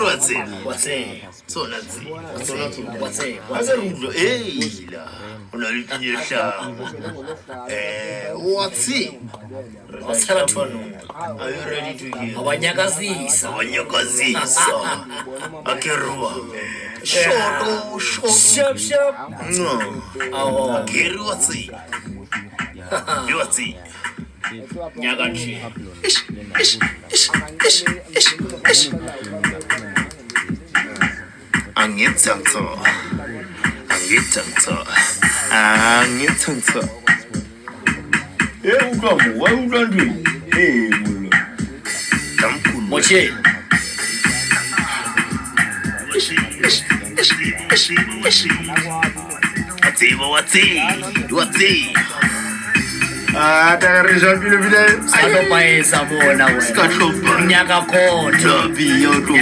What's it? So let's see. What's it? Hey, unalipinyesha. What's it? Are you ready to hear? Abanyakazisa. Akerua. Short. No. Akeru what's it? What's it? Nyaganchi. Angitsanto. Ukamu, why ulandwi? Mulo. Tamkulu. Moche. What's Tagarisha vile. Sado paesa bona we. Skatlopa. Nyaka kona. Tabi yoto.